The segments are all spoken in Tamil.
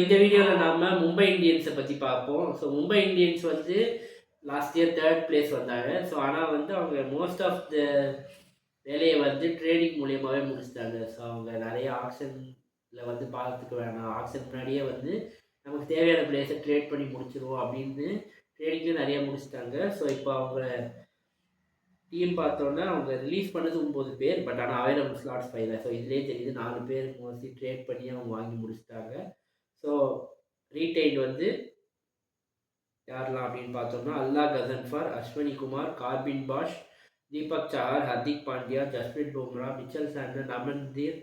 இந்த வீடியோவில் நாம் மும்பை இந்தியன்ஸை பற்றி பார்ப்போம். ஸோ மும்பை இந்தியன்ஸ் வந்து லாஸ்ட் இயர் 3rd பிளேஸ் வந்தாங்க. ஸோ ஆனால் வந்து அவங்க மோஸ்ட் ஆஃப் த வேலையை வந்து ட்ரேடிங் மூலியமாகவே முடிச்சிட்டாங்க. ஸோ அவங்க நிறைய ஆப்ஷனில் வந்து பார்த்துக்க வேணாம், ஆப்ஷன் முன்னாடியே வந்து நமக்கு தேவையான பிளேஸை ட்ரேட் பண்ணி முடிச்சிருவோம் அப்படின்னு ட்ரேடிங்லேயும் நிறைய முடிச்சிட்டாங்க. ஸோ இப்போ அவங்க டீம் பார்த்தோன்னா அவங்க ரிலீஸ் பண்ணது 9 பேர், பட் ஆனால் அவைலபிள் ஸ்லாட்ஸ் 5 தான். ஸோ இதுலேயே தெரியுது 4 பேர் மோஸ்ட்லி ட்ரேட் பண்ணி அவங்க வாங்கி முடிச்சிட்டாங்க. ஸோ ரீடைன் வந்து யாரெல்லாம் அப்படின்னு பார்த்தோம்னா Allah Ghazanfar, Ashwani Kumar, Corbin Bosch, Deepak Chahar, Hardik Pandya, Jasprit Bumrah, Mitchell Santner, Amandeep,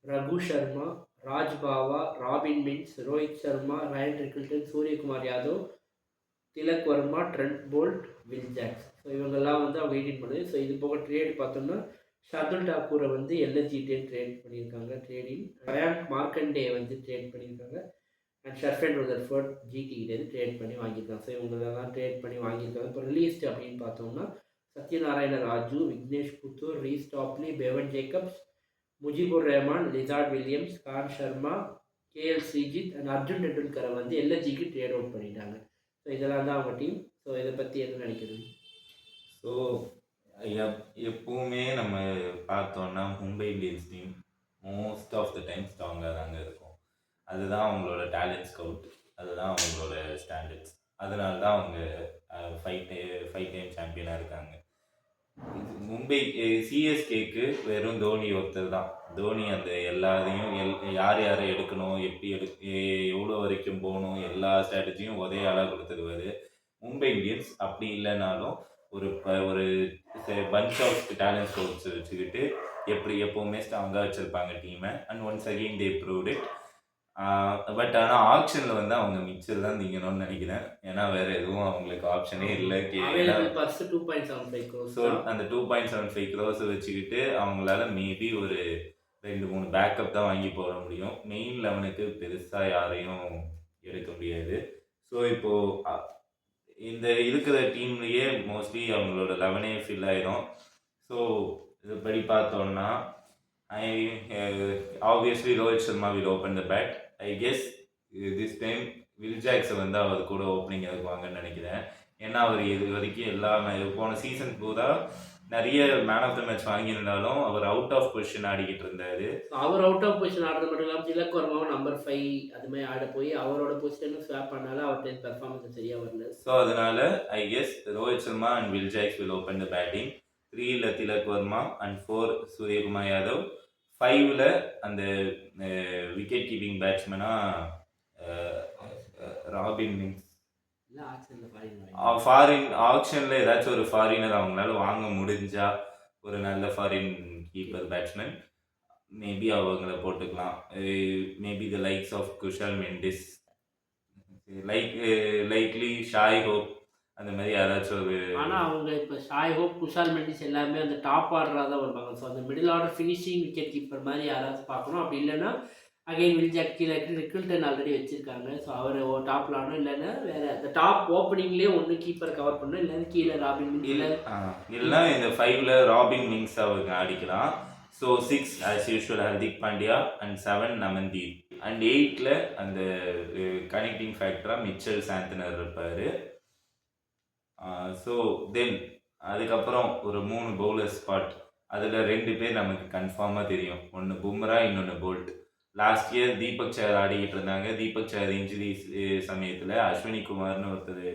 Raghu Sharma, Raj Bawa, Robin Minz, Rohit Sharma, Ryan Rickelton, Suryakumar Yadav, Tilak Varma, Trent Boult, Will Jacks. So இவங்கெல்லாம் வந்து அவங்க 18 பண்ணுது. ஸோ இது போக ட்ரேட் பார்த்தோம்னா ஷர்துல் டாக்கூரை வந்து எல்எஸ்ஜிட்டே ட்ரேட் பண்ணியிருக்காங்க ட்ரேடிங். மயாங்க் மார்க்கண்டே வந்து ட்ரேட் பண்ணியிருக்காங்க. அண்ட் ஷர்ஃபன் ருதர்ஃபோர்ட் ஜிடியிலேருந்து ட்ரேட் பண்ணி வாங்கியிருக்காங்க. ஸோ இவங்களெல்லாம் ட்ரேட் பண்ணி வாங்கியிருக்காங்க. இப்போ ரிலீஸ்டு அப்படின்னு பார்த்தோம்னா Satyanarayana Raju, Vignesh Puthur, Reece Topley, Bevon Jacobs, Mujeebur Rahman, Lizaad Williams, Karn Sharma, K L Shrijith and Arjun டெண்டுல்கரை வந்து எல்எஸ்ஜிக்கு ட்ரேட் அவுட் பண்ணிட்டாங்க. ஸோ இதெல்லாம் தான் அவங்க டீம். ஸோ இதை பற்றி என்ன நினைக்கிறது? ஸோ எப்பவுமே நம்ம பார்த்தோன்னா Mumbai Indians team most of the time ஸ்ட்ராங்காக தாங்க இருக்கும். அதுதான் அவங்களோட டேலண்ட் ஸ்கவுட், அதுதான் அவங்களோட ஸ்டாண்டர்ட்ஸ். அதனால தான் அவங்க ஃபைவ் டைம் சாம்பியனாக இருக்காங்க. மும்பை சிஎஸ்கேக்கு வெறும் தோனி ஒருத்தர் தான். தோனி அந்த எல்லாத்தையும் யார் யாரை எடுக்கணும், எப்படி எவ்வளோ வரைக்கும் போகணும், எல்லா ஸ்ட்ராட்டஜியும் ஒரே ஆளாக கொடுத்துருவாரு. மும்பை இந்தியன்ஸ் அப்படி இல்லைனாலும் ஒரு பஞ்ச் ஆஃப் டேலண்ட் ஸ்கவுட்ஸ் வச்சுக்கிட்டு எப்போவுமே ஸ்ட்ராங்காக வச்சுருப்பாங்க டீமை. And once again they proved it. But ஆனால் ஆப்ஷனில் வந்து அவங்க மிச்சர் தான் நீங்கணும்னு நினைக்கிறேன். ஏன்னா வேற எதுவும் அவங்களுக்கு ஆப்ஷனே இல்லை. ஸோ அந்த 2.75 crores வச்சுக்கிட்டு அவங்களால மேபி ஒரு 2-3 பேக்கப் தான் வாங்கி போட முடியும். மெயின் 11க்கு பெருசாக யாரையும் எடுக்க முடியாது. ஸோ இப்போது இந்த இருக்கிற டீம்லேயே மோஸ்ட்லி அவங்களோட 11 ஃபில் ஆயிடும். ஸோ இதுபடி பார்த்தோன்னா obviously Rohit Sharma will open the bat. I guess this time Will ஜாக்ஸை வந்து அவர் கூட ஓப்பனிங் இருக்குவாங்கன்னு நினைக்கிறேன். ஏன்னா அவர் இது வரைக்கும் போன சீசன் பூரா நிறைய மேன் ஆஃப் த மேட்ச் வாங்கியிருந்தாலும் அவர் அவுட் ஆஃப் பொசிஷன் ஆடிக்கிட்டு இருந்தாரு. அவர் அவுட் ஆஃப் பொசிஷன் ஆடுறது மட்டும் இல்லாமல் திலக் வர்மாவும் நம்பர் 5 அது மாதிரி ஆட போய் அவரோட பொசிஷனும் ஸ்வாப் பண்ணாலும் அவர்கிட்ட பெர்ஃபார்மன்ஸ் சரியா வரல. ஸோ அதனால I guess Rohit Sharma and Will Jacks will open the batting. 3ல திலக் வர்மா அண்ட் 4 சூரியகுமார் யாதவ். 5ல அந்த விக்கெட் கீப்பிங் பேட்ஸ்மேனா ராபின் மின்ஸ். ஃபாரின் ஆக்ஷனில் ஏதாச்சும் ஒரு ஃபாரினர் அவங்களால வாங்க முடிஞ்சா ஒரு நல்ல ஃபாரின் கீப்பர் பேட்ஸ்மேன் மேபி அவங்கள போட்டுக்கலாம். Maybe the likes of Kusal Mendis, likely Shai Hope, அந்த மாதிரி யாராச்சும் ஒரு. ஆனால் அவங்க இப்போ ஷாய் ஹோப், குஷால் மெண்டிஸ் எல்லாமே அந்த டாப் ஆர்டராக தான் வருவாங்க. ஸோ அந்த middle order finishing wicket keeper மாதிரி யாராச்சும் பார்க்கணும். அப்படி இல்லைன்னா அகைன் வில் ஜாக் கீழே ரிக்கில்டன் ஆல்ரெடி வச்சுருக்காங்க. ஸோ அவர் டாப்பில் ஆடணும். இல்லைன்னா வேறு அந்த டாப் ஓப்பனிங்லேயே ஒன்று கீப்பர் கவர் பண்ணணும். இல்லைன்னா கீழே ராபின் இல்லைன்னா இந்த 5ல ராபின் மின்ஸ் அவங்க அடிக்கலாம். So 6 as usual Hardik Pandya and 7 Amandeep and 8ல அந்த கனெக்டிங் ஃபேக்டராக மிச்சல் சாந்தனர் இருப்பார். ஸோ தென் அதுக்கப்புறம் ஒரு 3 பவுலர் ஸ்பாட். அதில் 2 பேர் நமக்கு கன்ஃபார்மாக தெரியும். ஒன்று பும்ரா, இன்னொன்று போல்ட். லாஸ்ட் இயர் தீபக் சஹர் ஆடிக்கிட்டு இருந்தாங்க. தீபக் சஹர் இன்ஜுரி சமயத்தில் அஸ்வினி குமார்னு ஒருத்தர்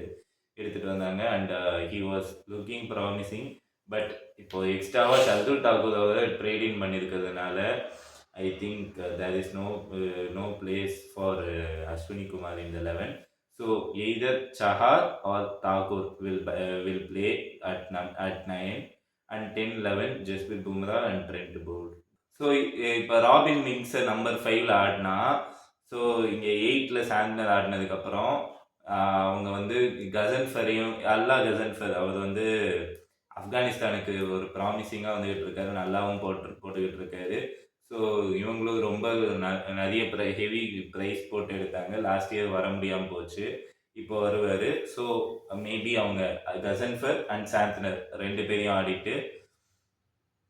எடுத்துகிட்டு வந்தாங்க. And he was looking promising. But இப்போ எக்ஸ்ட்ராவாக ஷர்துல் டாக்கூரை ட்ரேடிங் பண்ணியிருக்கிறதுனால I think there is no place for Ashwani Kumar in the 11. So either Chahar or Thakur will play at 9 and 10, 11 Jasprit Bumrah and Trent Bolt. So இப்போ ராபின் மின்ஸை நம்பர் 5ல ஆடினா, ஸோ இங்கே 8ல சாந்தனர் ஆடினதுக்கப்புறம் அவங்க வந்து கசன்ஃபரையும் அல்லா கசன்ஃபர் அவர் வந்து ஆப்கானிஸ்தானுக்கு ஒரு ப்ராமிசிங்காக வந்துகிட்டு இருக்காரு, நல்லாவும் போட்டுக்கிட்டு இருக்காரு. ஸோ இவங்களும் ரொம்ப நிறைய ஹெவி ப்ரைஸ் போட்டு எடுத்தாங்க. லாஸ்ட் இயர் வர முடியாமல் போச்சு, இப்போ வருவார். ஸோ மேபி அவங்க கசன்ஃபர் அண்ட் சாந்தனர் 2 பேரையும் ஆடிட்டு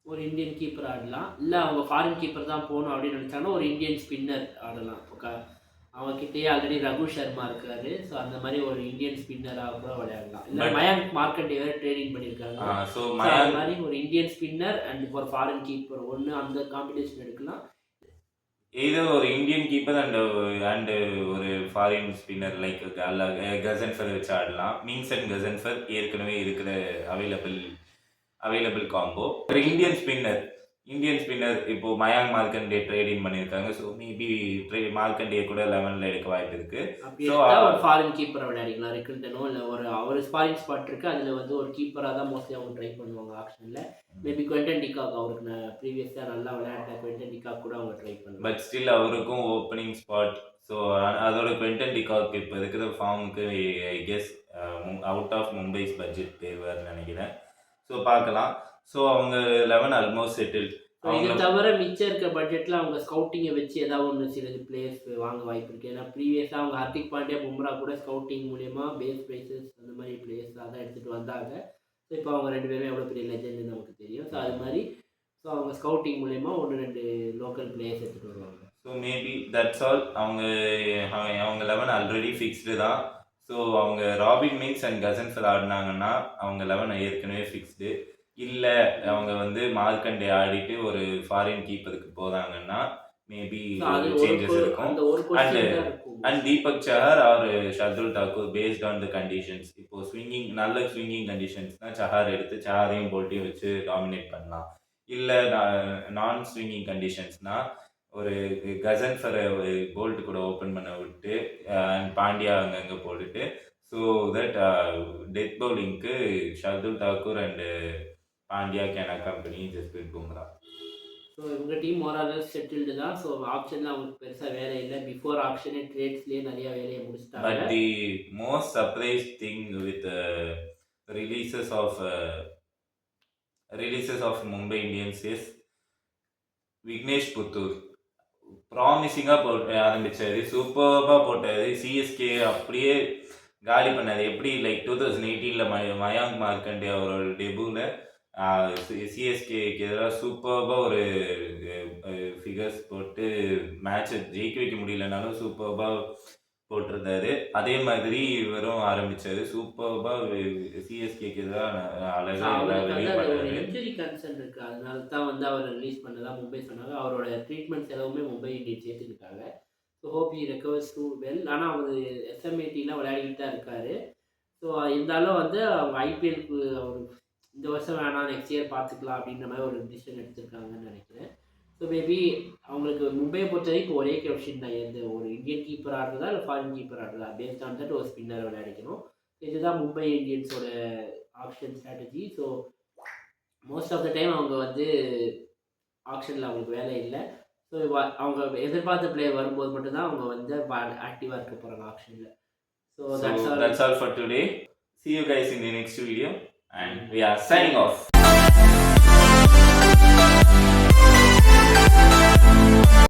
ஒரு இந்தியன் கீப்பர் ஆடலாம். இல்லை அவங்க ஃபாரின் கீப்பர் தான் போகணும் அப்படின்னு நினச்சாங்கன்னா ஒரு இந்தியன் ஸ்பின்னர் ஆடலாம். இப்போ அவங்ககிட்டயே ஆல்ரெடி ரகு சர்மா இருக்காரு. ஸோ அந்த மாதிரி ஒரு இந்தியன் ஸ்பின்னராக கூட விளையாடலாம். இல்லை But- மயாங்க் மார்க்கண்டே வேறு ட்ரேடிங் பண்ணியிருக்காங்க. ஸோ So, அது மயாங்க் மாதிரி ஒரு இந்தியன் ஸ்பின்னர் அண்ட் ஒரு ஃபாரின் கீப்பர் ஒன்று அந்த காம்படிஷன் எடுக்கலாம். ஏதோ ஒரு இந்தியன் கீப்பர் அண்ட் ஒரு ஃபாரின் ஸ்பின்னர் லைக் கசன்ஃபர் வச்சு ஆடலாம். மீன்ஸ் அண்ட் கசன்ஃபர் ஏற்கனவே இருக்கிற அவைலபிள் காம்போ. ஒரு இந்தியன் ஸ்பின்னர் இப்போ மயாங்க் மார்க்கண்டே ட்ரேடிங் பண்ணியிருக்காங்க. ஸோ மேபி மார்க்கண்டே கூட 11ல் எடுக்க வாய்ப்பு இருக்கு. அப்படி So, எடுத்தா ஒரு ஃபாரின் கீப்பரை விளையாடிக்கலாம். ரெக்கில்டனோ இல்லை ஒரு ஃபாரின் ஸ்பாட் இருக்குது. அதில் வந்து ஒரு கீப்பராக தான் மோஸ்ட்லி அவங்க ட்ரை பண்ணுவாங்க ஆப்ஷனில். மேபி குவென்டன் டிகாக் அவருக்கு ப்ரீவியஸாக நல்லா விளையாட்ட குவென்டன் டிகாக் கூட அவங்க ட்ரை பண்ணுவாங்க. பட் ஸ்டில் அவருக்கும் ஓப்பனிங் ஸ்பாட். ஸோ அதோட குவென்டன் டிகாக் இப்போ இருக்கிற ஃபார்முக்கு I guess out of Mumbai's budget தேவைன்னு நினைக்கிறேன். ஸோ பார்க்கலாம். ஸோ அவங்க 11 ஆல்மோஸ்ட் செட்டில். இது தவிர மிச்சம் இருக்க பட்ஜெட்டில் அவங்க ஸ்கவுட்டிங்கை வச்சு ஏதாவது ஒன்று சில பிளேயர்ஸ் வாங்க வாய்ப்பு இருக்குது. ஏன்னா ப்ரீவியஸாக அவங்க ஹார்திக் பாண்டியா பும்ரா கூட ஸ்கவுட்டிங் மூலயமா பேஸ் ப்ரைஸஸ் அந்த மாதிரி பிளேயர்ஸ் தான் எடுத்துகிட்டு வந்தாங்க. ஸோ இப்போ அவங்க 2 பேருமே எவ்வளோ பெரிய லெஜெண்டுன்னு நமக்கு தெரியும். ஸோ அது மாதிரி ஸோ அவங்க ஸ்கவுட்டிங் மூலயமா 1-2 லோக்கல் பிளேயர்ஸ் எடுத்துகிட்டு வருவாங்க. So maybe that's all. அவங்க 11 ஆல்ரெடி ஃபிக்ஸ்டு தான். ஸோ அவங்க ராபின் மீன்ஸ் அண்ட் கசன்ஃபர் ஆடினாங்கன்னா அவங்க 11 ஏற்கனவே ஃபிக்ஸ்டு. இல்லை அவங்க வந்து மார்க்கண்டே ஆடிட்டு ஒரு ஃபாரின் கீப்பருக்கு போகிறாங்கன்னா மேபி சேஞ்சஸ் இருக்கும். And Deepak Chahar or Shardul Thakur based on the conditions. இப்போ நல்ல ஸ்விங்கிங் கண்டிஷன்ஸ்னா சஹார் எடுத்து சஹாரையும் போல்ட்டையும் வச்சு டாமினேட் பண்ணலாம். இல்லை நான் ஸ்விங்கிங் கண்டிஷன்ஸ்னா ஒரு கசன்ஃபரை போல்ட் கூட ஓப்பன் பண்ண விட்டு அண்ட் பாண்டியா அங்கங்கே போட்டுட்டு ஸோ தட் டெத் பவுலிங்க்கு Shardul Thakur and Pandya can accompany Jasprit Bumrah. So இவங்க டீம் ஓவரால் செட்டில்டு தான். ஸோ ஆப்ஷனில் அவங்களுக்கு பெருசாக வேலை இல்லை. பிஃபோர் ஆப்ஷனே ட்ரேட்ஸ்லேயே நிறைய வேலையை முடிச்சிட்டாங்க. But the most surprise thing with releases of Mumbai Indians is Vignesh Puthur. ப்ராமிசிங்காக ஆரம்பித்தார், சூப்பராக போட்டார். சிஎஸ்கே அப்படியே காலி பண்ணார். எப்படி லைக் 2018 மயாங்க் மார்க்கண்டே அவரோட டெபுவில் சிஎஸ்கேக்கு எதிராக சூப்பராக ஒரு ஃபிகர்ஸ் போட்டு மேட்சை ஜெயிக்க வைக்க முடியலனாலும் சூப்பராக போட்டிருந்தாரு. அதே மாதிரி இவரும் ஆரம்பித்தார் சூப்பராக சிஎஸ்கேக்கு எதிராக அழகாக இன்ஜுரி கன்சர்ன் இருக்குது. அதனால தான் வந்து அவர் ரிலீஸ் பண்ணதான் மும்பை சொன்னாங்க. அவரோட ட்ரீட்மெண்ட்ஸ் எல்லாமே மும்பை இந்தியன்ஸ் சேர்த்துக்கிட்டாங்க. So hope he recovers too well. ஆனால் அவர் எஸ்எம்ஏடிலாம் விளையாடிக்கிட்டு தான் இருக்கார். ஸோ இருந்தாலும் வந்து அவங்க ஐபிஎலுக்கு அவர் இந்த வருஷம் வேணாம் நெக்ஸ்ட் இயர் பார்த்துக்கலாம் அப்படின்ற மாதிரி ஒரு டிசிஷன் எடுத்திருக்காங்கன்னு நினைக்கிறேன். ஸோ மேபி அவங்களுக்கு மும்பையை பொறுத்த வரைக்கும் ஒரே கொஷின் தான், எந்த ஒரு இந்தியன் கீப்பர் ஆடுறதா இல்லை ஃபாரின் கீப்பர் ஆடுறதா, பேஸ்ட் ஆன் தட் ஒரு ஸ்பின்னர் விளையாடிக்கணும். இதுதான் மும்பை இந்தியன்ஸோட auction strategy. So most of the time அவங்க வந்து ஆக்ஷனில் அவங்களுக்கு வேலை இல்லை. ஸோ அவங்க எதிர்பார்த்த பிளேயர் வரும்போது மட்டும்தான் அவங்க வந்து ஆக்டிவாக இருக்க போகிறாங்க ஆக்ஷனில். So that's all for today. See you guys in the next video and we are signing off.